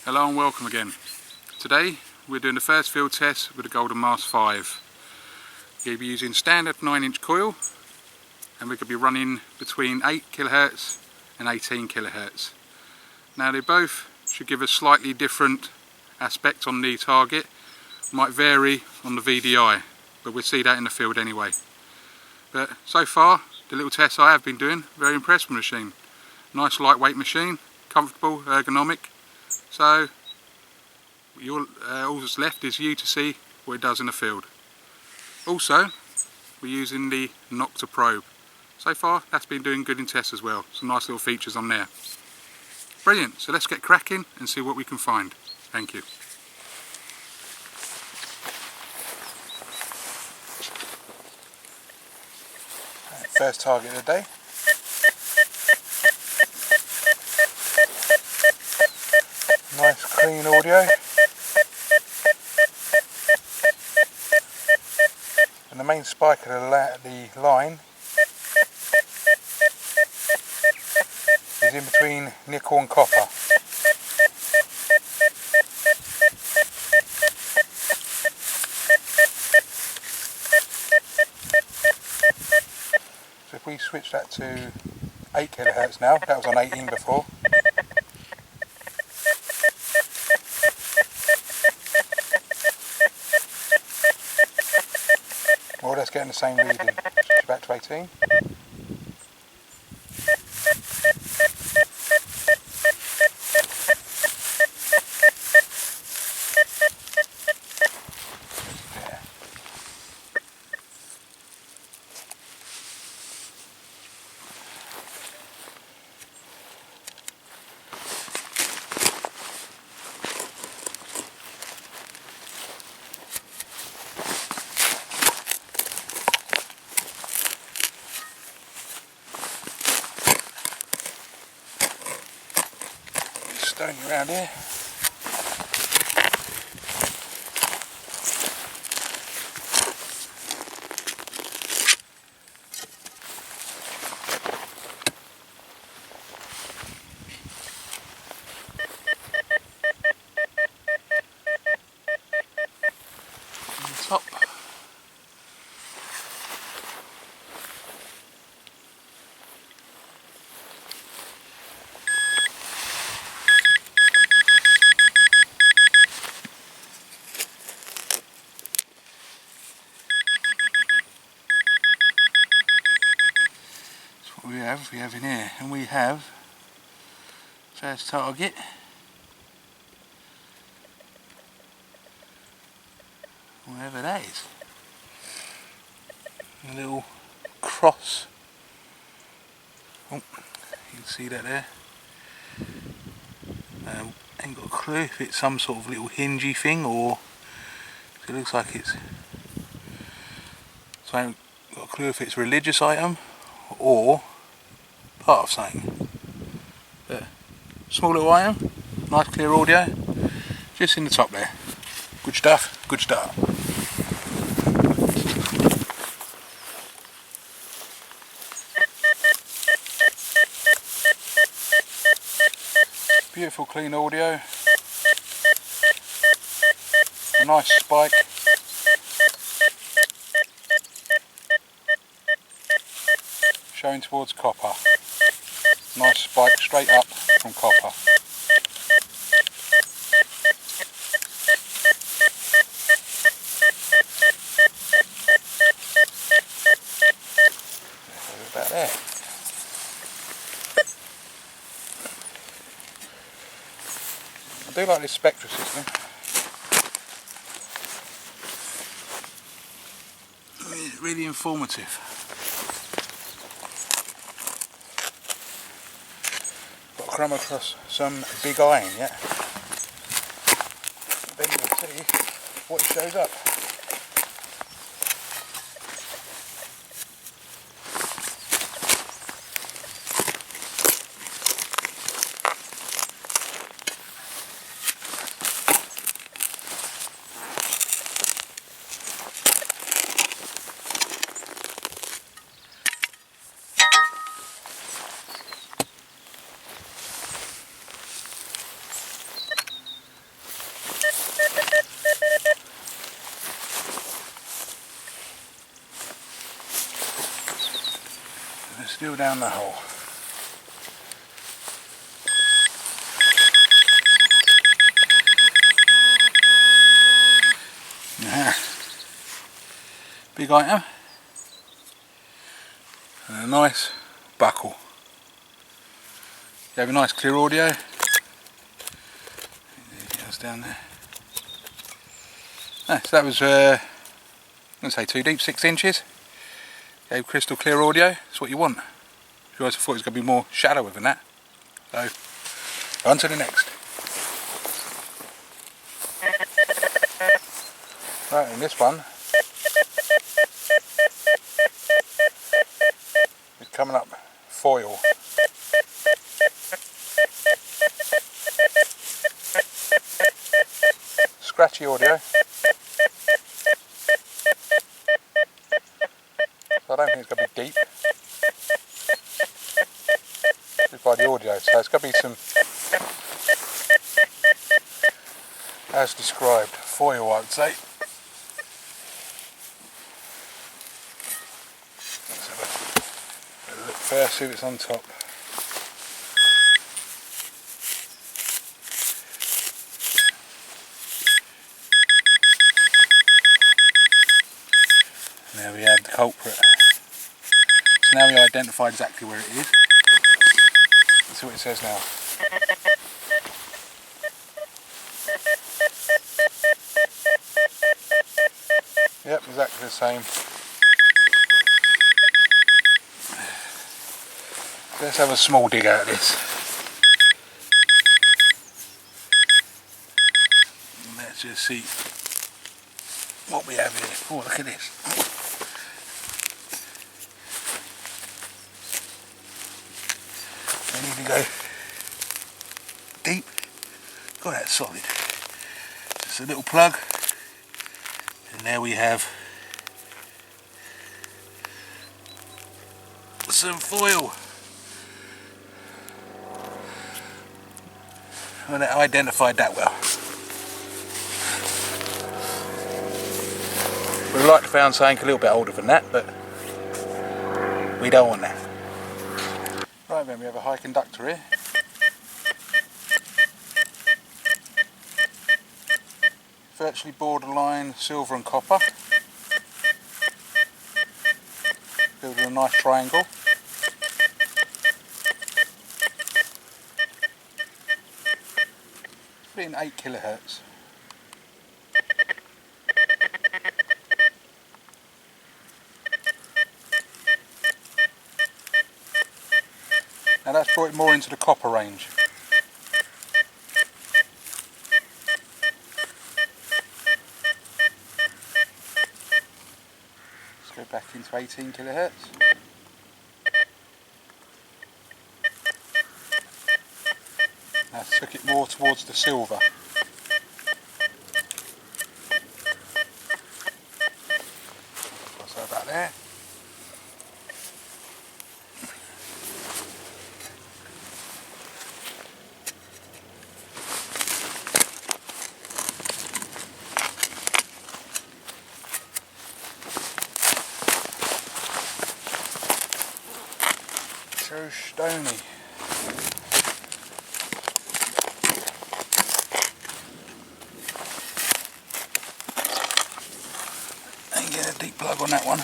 Hello and welcome again. Today we're doing the first field test with the Golden Mast 5. We'll be using standard 9-inch coil and we could be running between 8 kHz and 18 kHz. Now they both should give us slightly different aspects on the target. Might vary on the VDI, but we'll see that in the field anyway. But so far, the little tests I have been doing, very impressed with the machine. Nice lightweight machine, comfortable, ergonomic. So all that's left is you to see what it does in the field. Also, we're using the Nocta probe. So far, that's been doing good in tests as well. Some nice little features on there. Brilliant, so let's get cracking and see what we can find. Thank you. First target of the day. Nice clean audio. And the main spike of the line is in between nickel and copper. So if we switch that to 8 kHz now, that was on 18 before. Well, that's getting the same reading. Switch back to 18. There. Stony around here. On the top. We have in here, and we have first target, whatever that is, a little cross. Oh, you can see that there. Ain't got a clue if it's some sort of little hingey thing or it looks like it's. So I ain't got a clue if it's a religious item or part of something. But small little item, nice clear audio, just in the top there. Good stuff, good start. Beautiful clean audio, a nice spike. Showing towards copper. Nice spike straight up from copper. About there. I do like this spectra system. It's really informative. Come across some big iron yet. Then we'll see what shows up. Still down the hole. Big item and a nice buckle. You have a nice clear audio. Details down there. So that was I'm going to say 2 deep, 6 inches. Gave crystal clear audio. That's what you want. You guys thought it was going to be more shallower than that. So on to the next. Right, in this one it's coming up foil. Scratchy audio. So I don't think it's going to be deep. Just by the audio, so it's going to be some, as described, foil I would say. Let's have a look first, see if it's on top. There we have the culprit. So now we identify exactly where it is. Let's see what it says now. Yep, exactly the same. Let's have a small dig out of this. Let's just see what we have here. Oh, look at this. We need to go deep. God, that's solid. Just a little plug, and there we have some foil. Well, I identified that well. We'd like to find something a little bit older than that, but we don't want that. Right then, we have a high conductor here. Virtually borderline silver and copper. Building a nice triangle. Put it in 8 kilohertz. Now that's brought it more into the copper range. Let's go back into 18 kilohertz. Now took it more towards the silver. What's that about there? So stony. And get a deep plug on that one.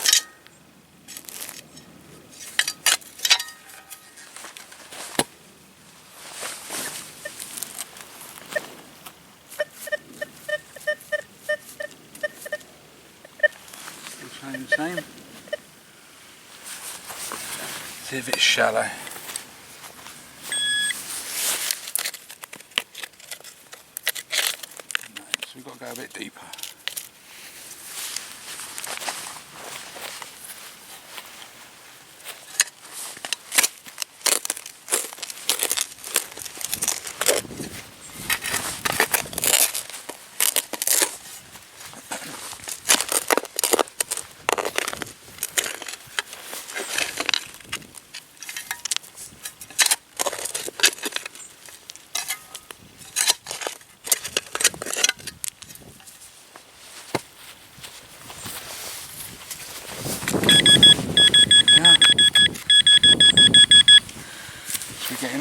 Still showing the same. See if it's shallow. No, so we've got to go a bit deeper.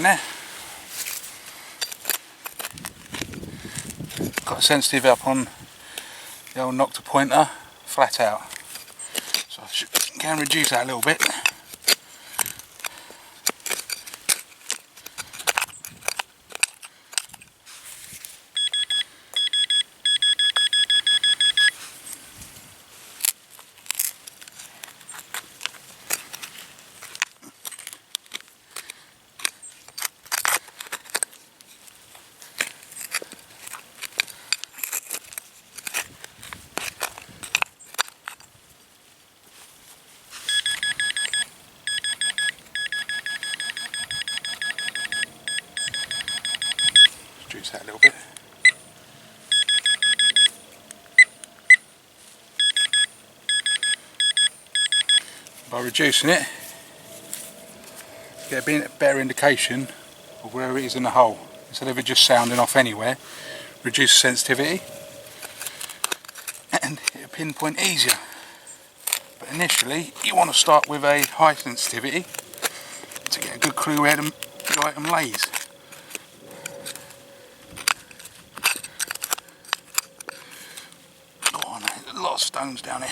in there. Got a sensitive up on the old Nocta pointer, flat out. So I can reduce that a little bit. Reduce that a little bit. By reducing it, get a better indication of where it is in the hole, instead of it just sounding off anywhere. Reduce sensitivity and it'll pinpoint easier. But initially you want to start with a high sensitivity to get a good clue where the item lays. Oh no, there's a lot of stones down here.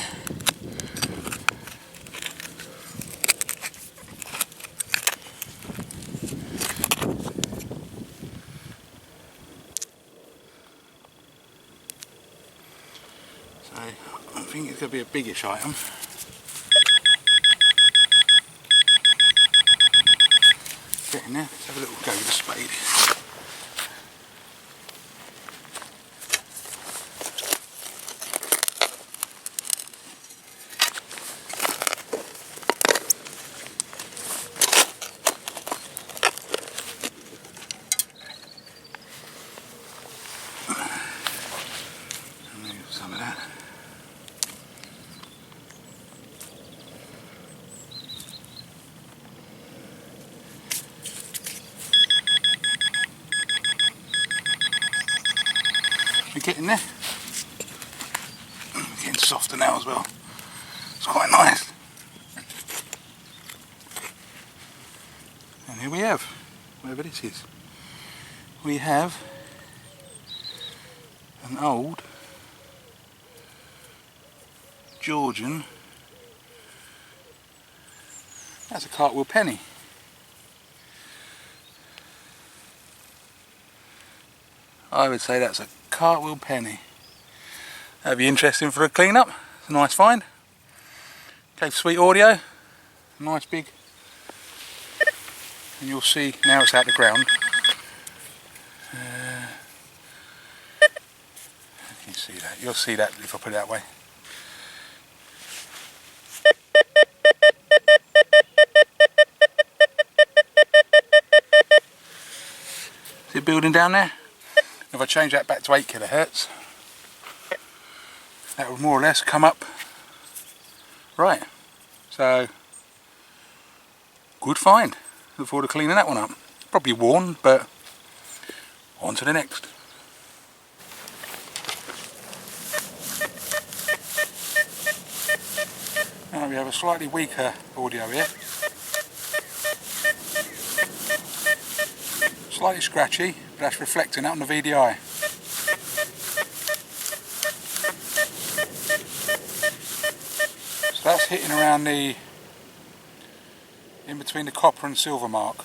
So I think it's going to be a biggish item. Get in there, let's have a little go with the spade. Remove some of that. We're getting there. We're getting softer now as well. It's quite nice. And here we have, whatever this is, we have an old Georgian. That's a cartwheel penny. I would say that's a cartwheel penny. That'd be interesting for a clean up. It's a nice find. Gave sweet audio, nice big, and you'll see now it's out the ground. You can see that. You'll see that if I put it that way. See it building down there? If I change that back to 8 kilohertz, that would more or less come up right. So, good find. Look forward to cleaning that one up. Probably worn, but on to the next. Now we have a slightly weaker audio here. Slightly scratchy, but that's reflecting out on the VDI. So that's hitting around the, in between the copper and silver mark.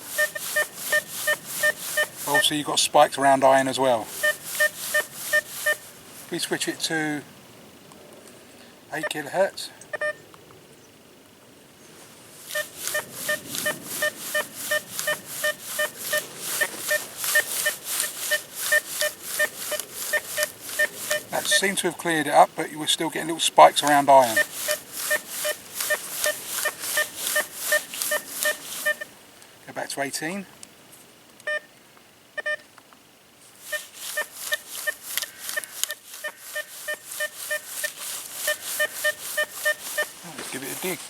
Also you've got spikes around iron as well. If we switch it to 8 kilohertz. That seems to have cleared it up, but you were still getting little spikes around iron. Go back to 18. Let's give it a dig.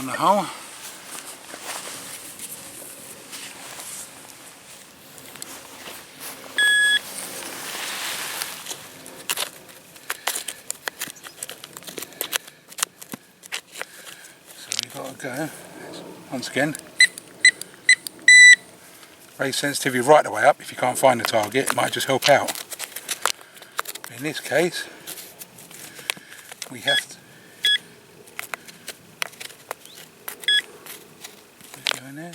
on the hole. So we've got to go, once again, raise sensitivity right the way up. If you can't find the target, it might just help out. In this case, we have to go in there.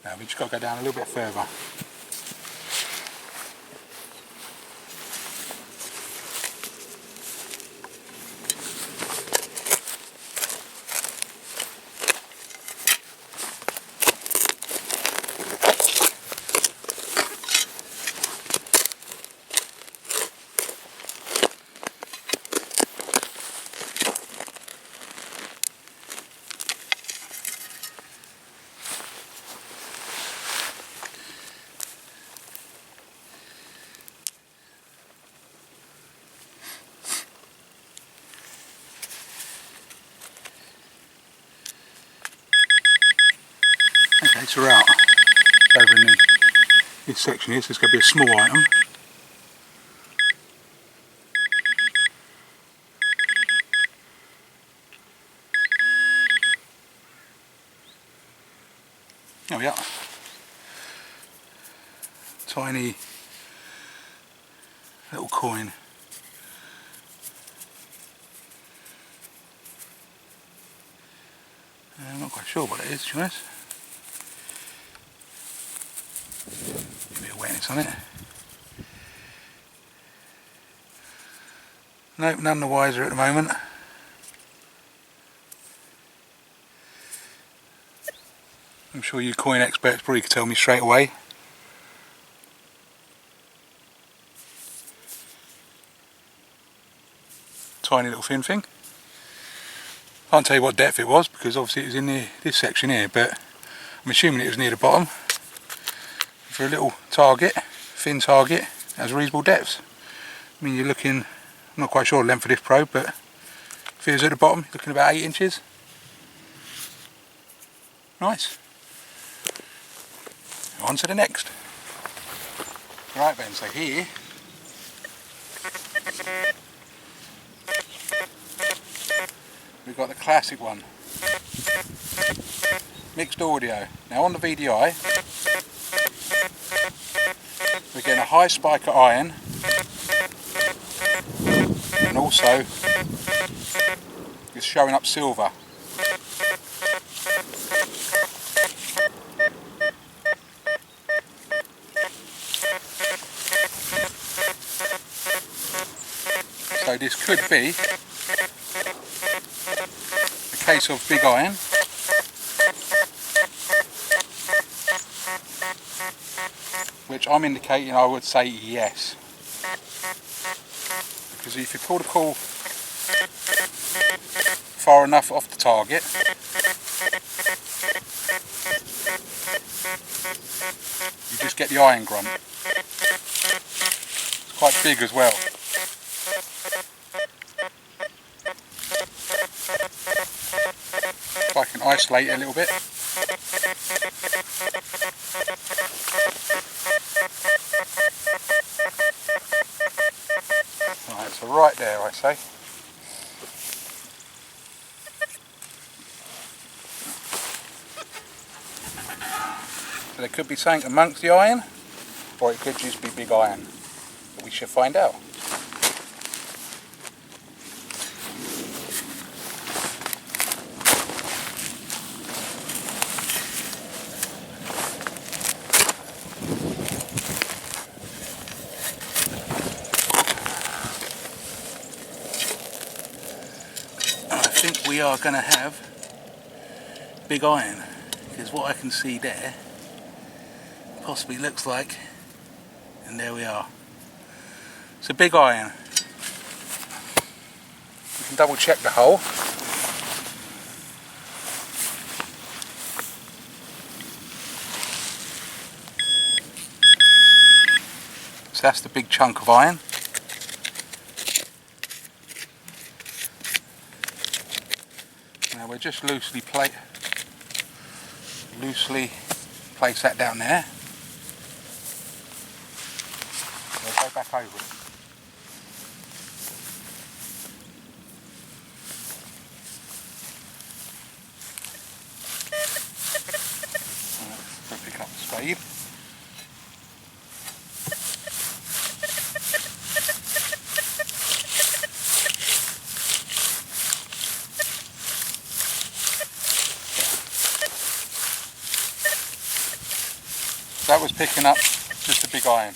No, we just got to go down a little bit further. Okay, so we're out over in this section here, so it's going to be a small item. There we are. Tiny little coin. I'm not quite sure what it is, to be honest. A bit of wetness on it. Nope, none the wiser at the moment. I'm sure you coin experts probably could tell me straight away. Tiny little thin thing. Can't tell you what depth it was because obviously it was in this section here, but I'm assuming it was near the bottom. For a little target, thin target, has reasonable depths. I mean, you're looking, I'm not quite sure the length of this probe, but if it was at the bottom, you're looking about 8 inches. Nice. On to the next. Right then, so here we've got the classic one. Mixed audio. Now on the VDI, we're getting a high spike at iron, and also it's showing up silver. So this could be a case of big iron, which I'm indicating I would say yes. Because if you pull the core far enough off the target, you just get the iron grunt. It's quite big as well. If I can isolate it a little bit. Right, so right there I say. So there could be something amongst the iron, or it could just be big iron. But we should find out. I think we are going to have big iron, because what I can see there possibly looks like, and there we are. It's a big iron. We can double check the hole. So that's the big chunk of iron. Now we'll just loosely place that down there. We'll go back over it. We'll pick up the spade. That was picking up just a big iron.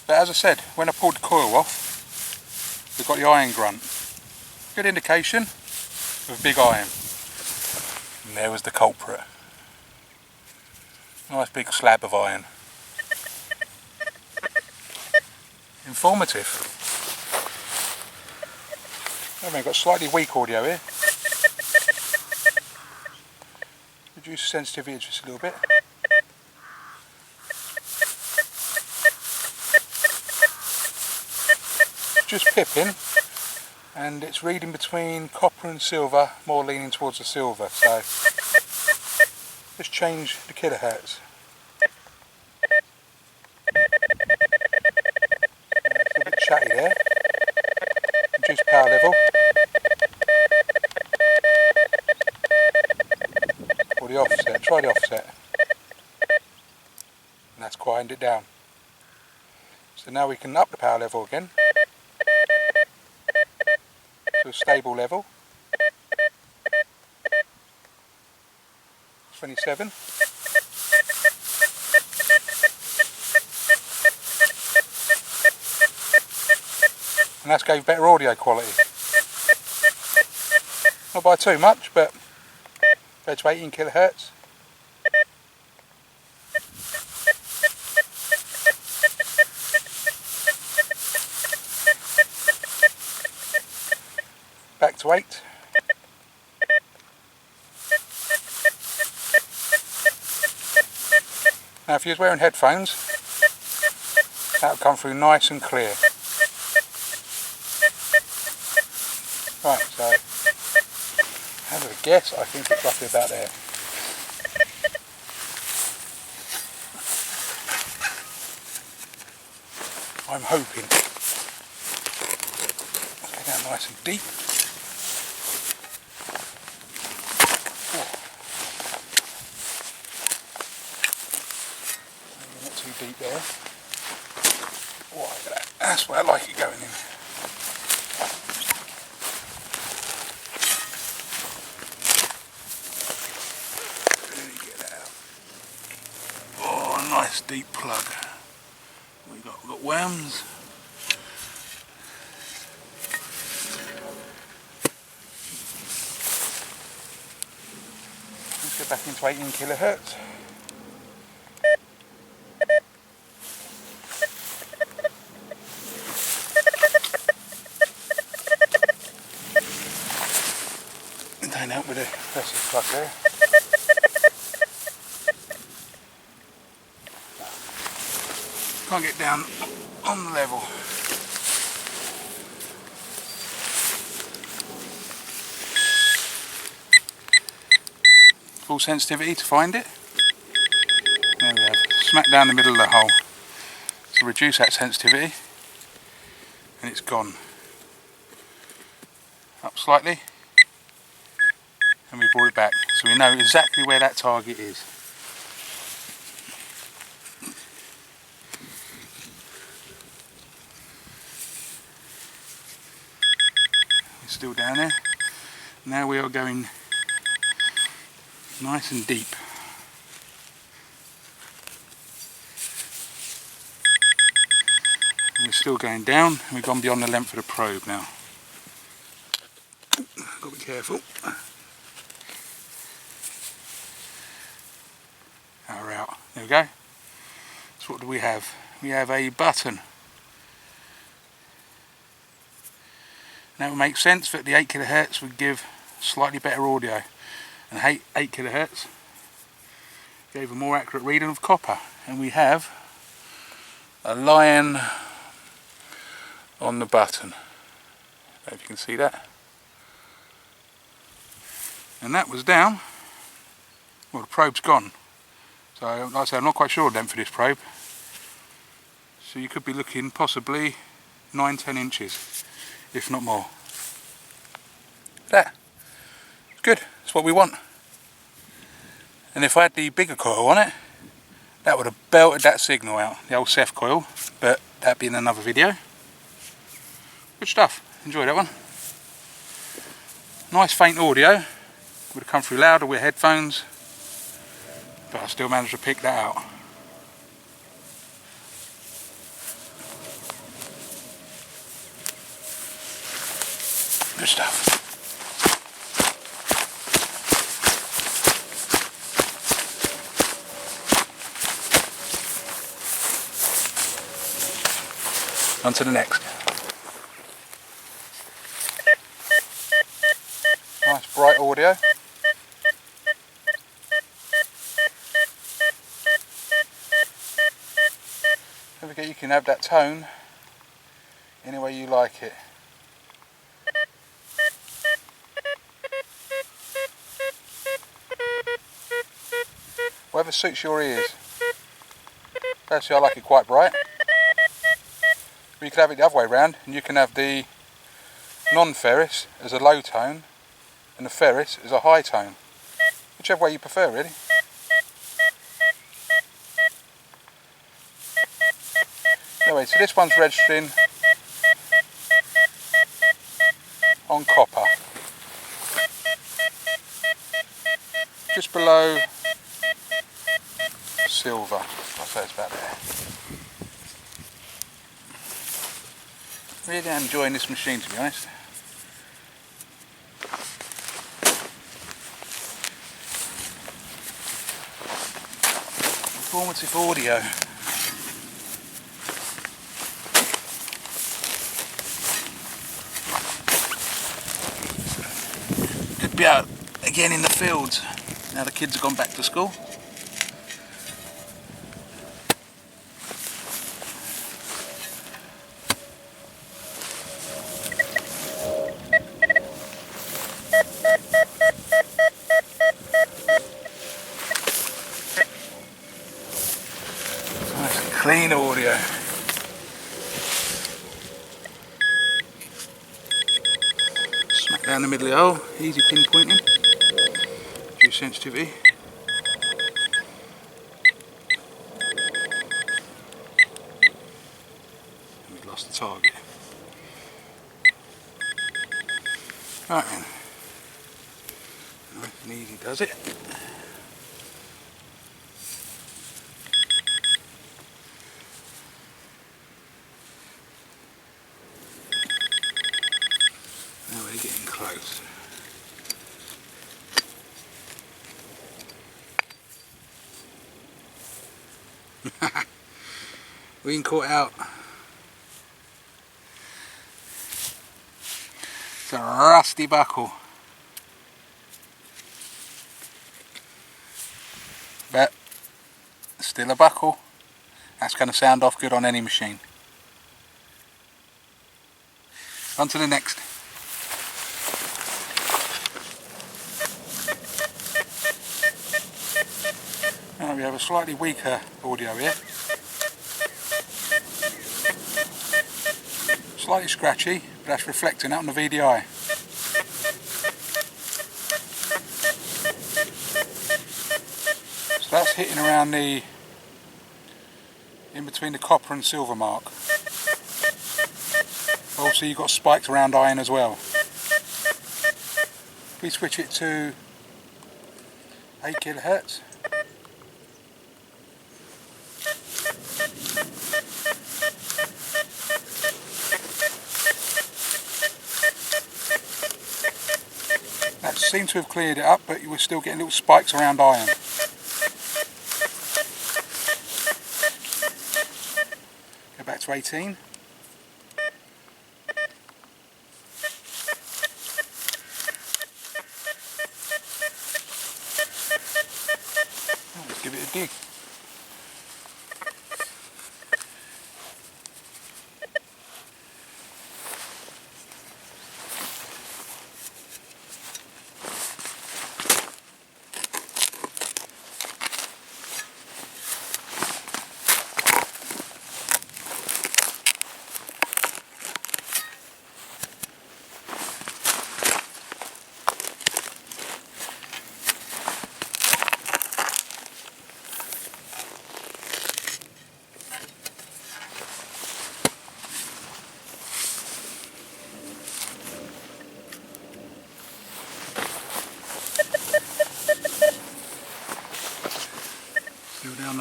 But as I said, when I pulled the coil off, we've got the iron grunt. Good indication of a big iron. And there was the culprit. Nice big slab of iron. Informative. Oh, we've got slightly weak audio here. Reduce the sensitivity just a little bit. Just pipping, and it's reading between copper and silver, more leaning towards the silver, so just change the kilohertz. It's a bit chatty there. Reduce power level, or the offset. Try the offset, and that's quietened it down. So now we can up the power level again to a stable level. 27. And that's gave better audio quality. Not by too much, but go to 18 kilohertz. Back to 8. Now if you're wearing headphones, that'll come through nice and clear. Right, so have a guess, I think it's roughly about there. I'm hoping. Let's go down nice and deep. Not too deep there. Oh, look at that. That's where I like it going in. Oh, nice deep plug. We've got worms. Let's get back into 18 kilohertz. Don't help with the rest of the plug there. Can't get down on the level. Full sensitivity to find it. There we have. Smack down the middle of the hole. So reduce that sensitivity and it's gone. Up slightly and we brought it back. So we know exactly where that target is. Still down there. Now we are going nice and deep. And we're still going down, and we've gone beyond the length of the probe now. Got to be careful. Now we're out. There we go. So what do we have? We have a button. Now it would make sense that the 8 kilohertz would give slightly better audio, and 8 kilohertz gave a more accurate reading of copper, and we have a lion on the button. I don't know if you can see that. and that was down, well, the probe's gone, so like I said, I'm not quite sure the length of this probe, so you could be looking possibly 9-10 inches, if not more. That, good, that's what we want. And if I had the bigger coil on it, that would have belted that signal out, the old Ceph coil, but that'd be in another video. Good stuff, enjoy that one. Nice faint audio, would have come through louder with headphones, but I still managed to pick that out. Good stuff. On to the next. Nice bright audio. Don't forget you can have that tone any way you like it. Whatever suits your ears. Personally, I like it quite bright. But you can have it the other way around, and you can have the non-ferrous as a low tone and the ferrous as a high tone. Whichever way you prefer, really. Anyway, so this one's registering on copper. Just below silver. I'll say it's about there. Really enjoying this machine, to be honest. Informative audio. Could be out again in the fields now the kids have gone back to school. Clean audio. Smack down the middle of the hole, easy pinpointing, due sensitivity. And we've lost the target. Right then, nice and easy does it. Now we're getting close. We can caught out. It's a rusty buckle. But still a buckle. That's going to sound off good on any machine. On to the next. Now we have a slightly weaker audio here. Slightly scratchy, but that's reflecting out on the VDI. So that's hitting around the, in between the copper and silver mark. Also you've got spikes around iron as well. If we switch it to 8 kHz. That seems to have cleared it up, but you were still getting little spikes around iron. Go back to 18. Let's give it a dig.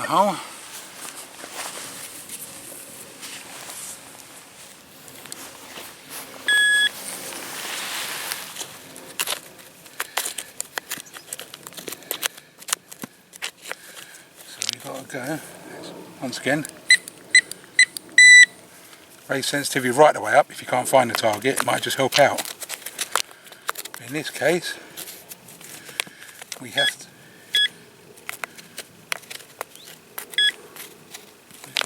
the hole. So we've got to go, once again, raise sensitivity right the way up. If you can't find the target, it might just help out. In this case, we have to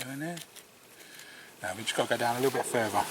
go in there. No, we just got to go down a little bit further.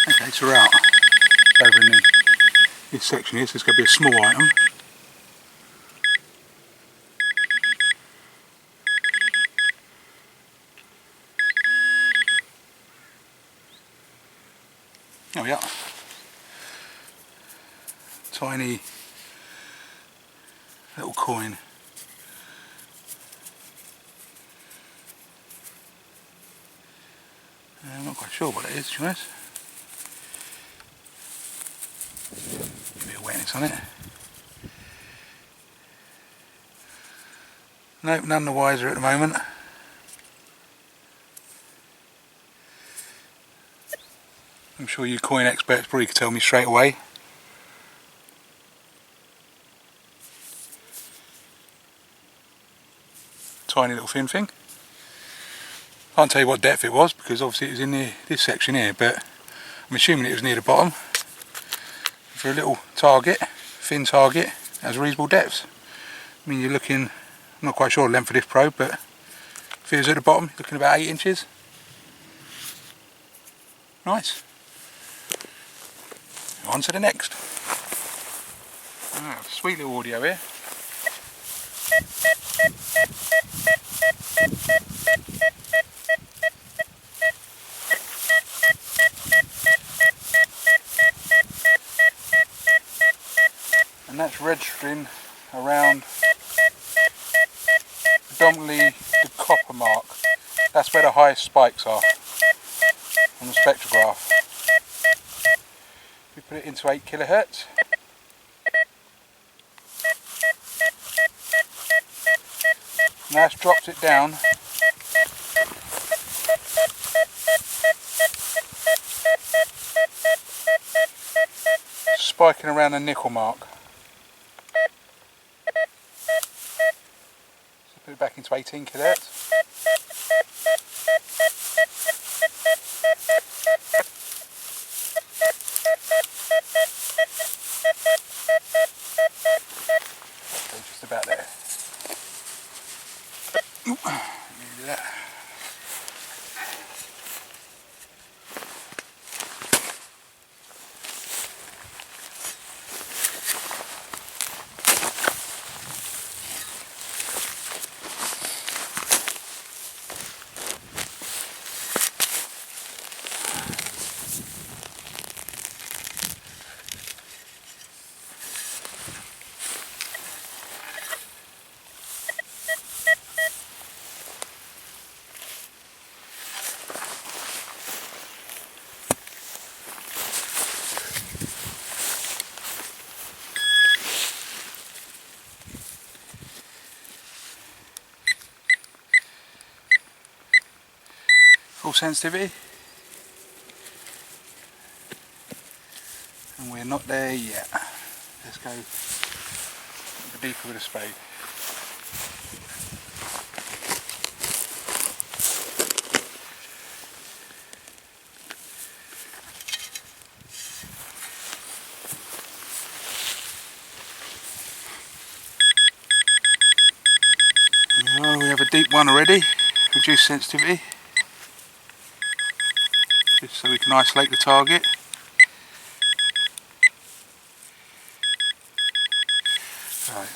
Okay, so we're out over in this section here, so it's going to be a small item. There we are. Tiny little coin. I'm not quite sure what it is, to be honest. A bit of wetness on it. Nope, none the wiser at the moment. I'm sure you coin experts probably could tell me straight away. Tiny little thin thing. Can't tell you what depth it was because obviously it was in this section here, but I'm assuming it was near the bottom. For a little target, thin target, has reasonable depths. I mean, you're looking, I'm not quite sure the length of this probe, but if it was at the bottom, you're looking about 8 inches. Nice. On to the next. Ah, sweet little audio here. And that's registering around predominantly the copper mark. That's where the highest spikes are on the spectrograph. We put it into 8 kilohertz. Now it's dropped it down. Spiking around the nickel mark. So put it back into 18 kilohertz. Just about there. Ooh, let me do that. Full sensitivity, and we're not there yet. Let's go a bit deeper with a spade. Oh, we have a deep one already, reduced sensitivity. just so we can isolate the target. Right.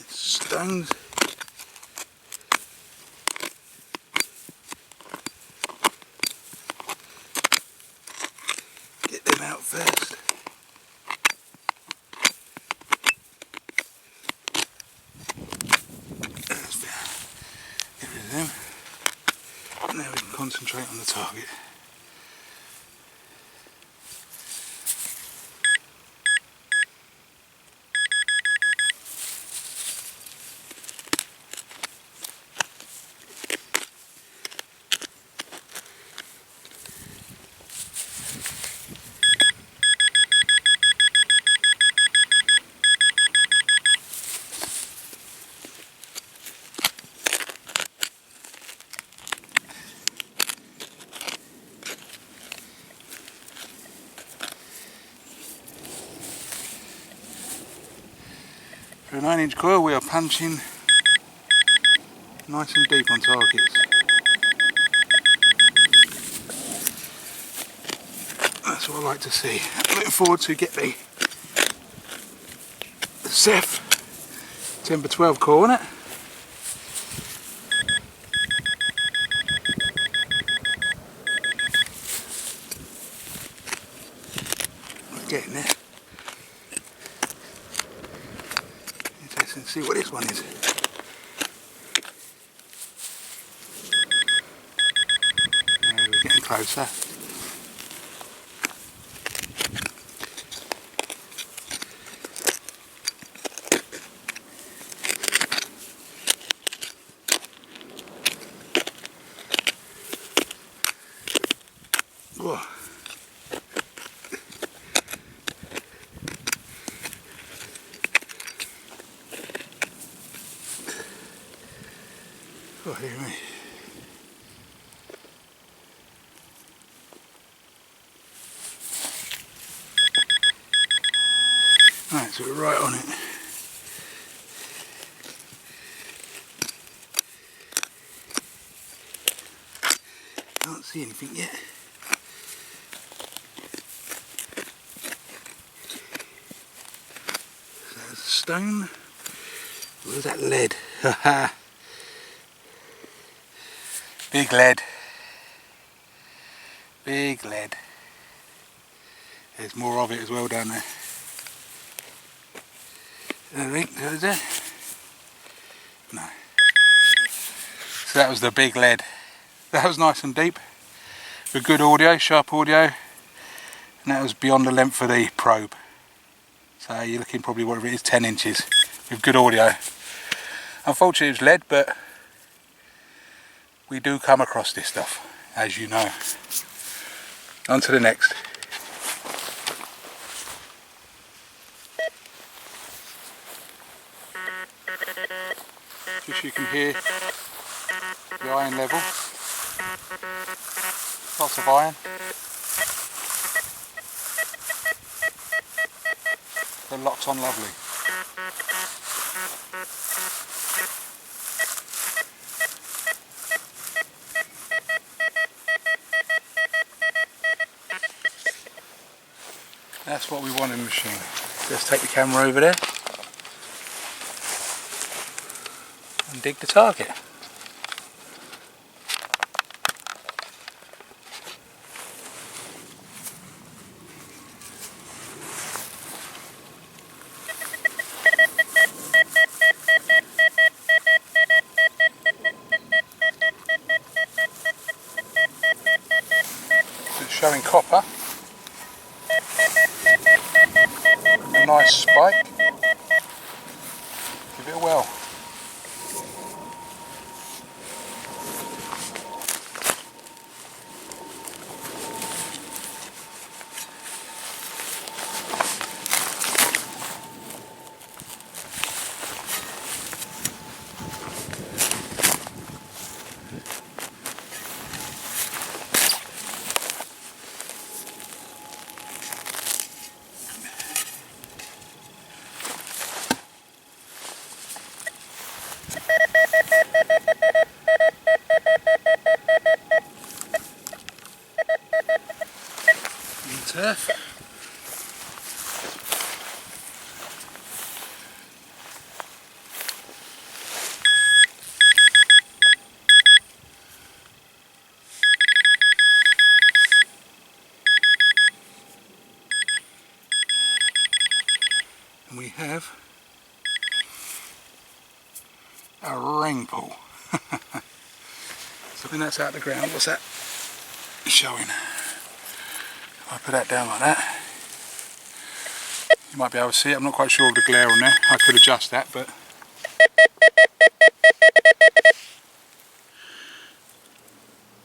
Stones. Get them out first. Get rid of them. Now we can concentrate on the target. For a 9-inch coil we are punching nice and deep on targets. That's what I like to see. I'm looking forward to get the Zeph 10x12 coil on it. We're getting there. Interesting to see what this one is. We're getting closer. Whoa. Oh, dear me. Right, so we're right on it. Can't see anything yet. So there's a stone. Where's that lead? Haha. Big lead. Big lead. There's more of it as well down there. I think there's it. No. So that was the big lead. That was nice and deep. With good audio, sharp audio. And that was beyond the length of the probe. So you're looking probably whatever it is, 10 inches. With good audio. Unfortunately it was lead, but we do come across this stuff, as you know. On to the next. Just you can hear the iron level. Lots of iron. The lock's on lovely. That's what we want in the machine. Let's take the camera over there and dig the target. It's showing copper. A nice spike. Give it a whirl. And we have a rainbow. So when that's out of the ground, what's that showing? If I put that down like that, you might be able to see it. I'm not quite sure of the glare on there. I could adjust that, but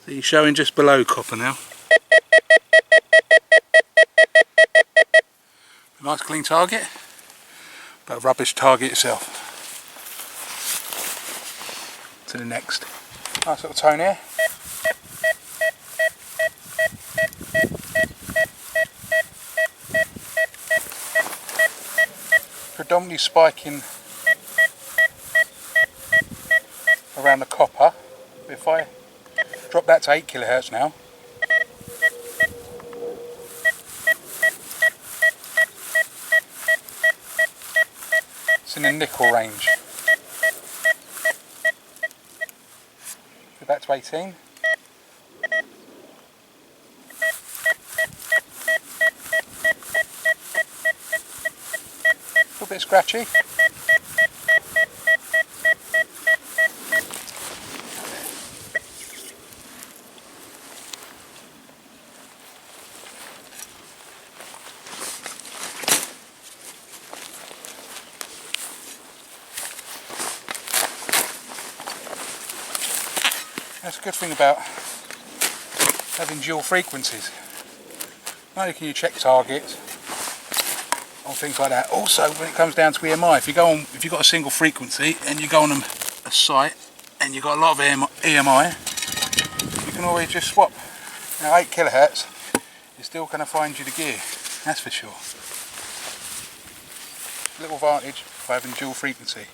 so you're showing just below copper now. A nice clean target, but a rubbish target itself. To the next. Nice little tone here. Predominantly spiking around the copper. If I drop that to 8 kHz now, it's in the nickel range. Go back to 18. A little bit scratchy. That's a good thing about having dual frequencies. Not only can you check targets or things like that, also when it comes down to EMI, if you've got a single frequency and you go on a site and you've got a lot of EMI, you can always just swap. Now 8 kHz is still going to find you the gear, that's for sure. Little advantage by having dual frequency.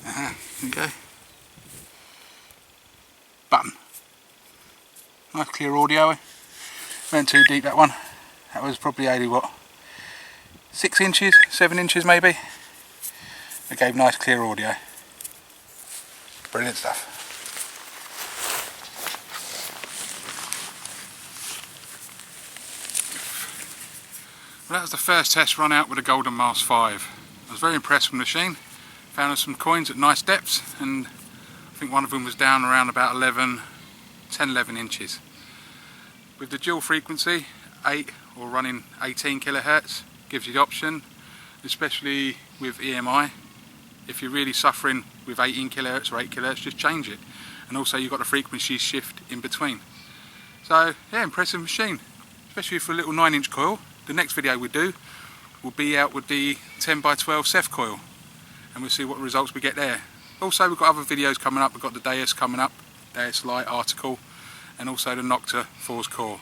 There we go. Button. Nice clear audio. Went too deep that one. That was probably only what, 6 inches, 7 inches maybe. It gave nice clear audio. Brilliant stuff. Well, that was the first test run out with a Golden Mars 5. I was very impressed with the machine. Found us some coins at nice depths, and I think one of them was down around about 10-11 inches. With the dual frequency, 8 or running 18 kHz, gives you the option, especially with EMI. If you're really suffering with 18 kHz or 8 kHz, just change it. And also you've got the frequency shift in between. So yeah, impressive machine, especially for a little 9-inch coil. The next video we do will be out with the 10x12 Ceph coil, and we'll see what results we get there. Also we've got other videos coming up. We've got the Deus coming up, Deus Light article, and also the Nocta Force core.